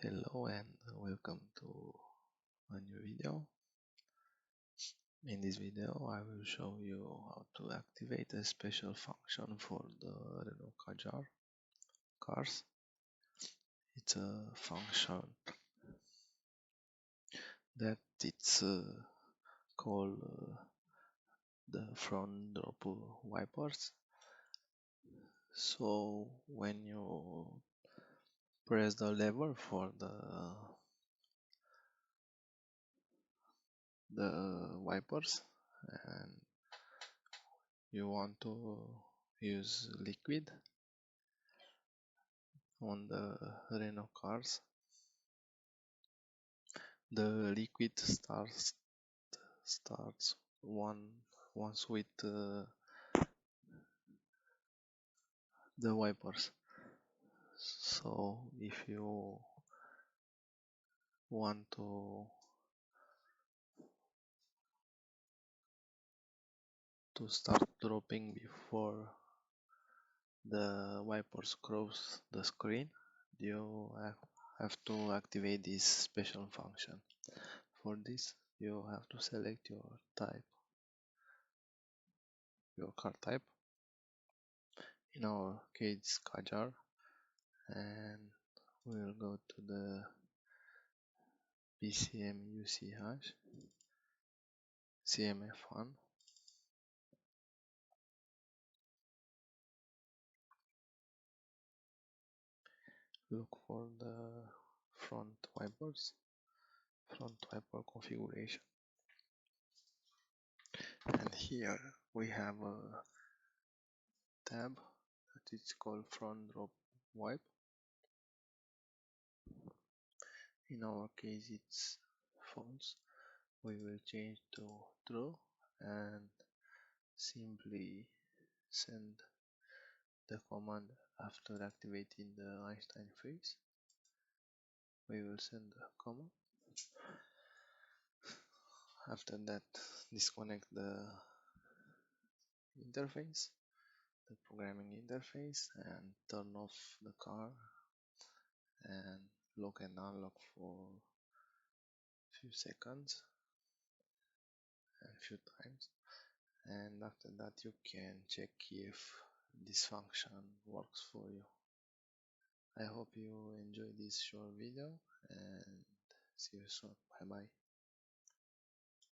Hello and welcome to a new video. In this video I will show you how to activate a special function for the Renault Kadjar cars. It's a function that it's called the front drop wipers. So when you press the lever for the wipers and you want to use liquid on the Renault cars, the liquid starts once with the wipers. So if you want to start dropping before the wipers cross the screen, you have to activate this special function. For this you have to select your car type. In our case Kadjar, and we'll go to the PCM UC hash CMF1. Look for the front wiper configuration, and here we have a tab that is called front drop wipe. In our case it's false. We will change to true and simply send the command after activating the Einstein phase. We will send the command. After that, disconnect the interface, the programming interface, and turn off the car and lock and unlock for few seconds and few times, and after that you can check if this function works for you. I hope you enjoy this short video and see you soon. Bye bye.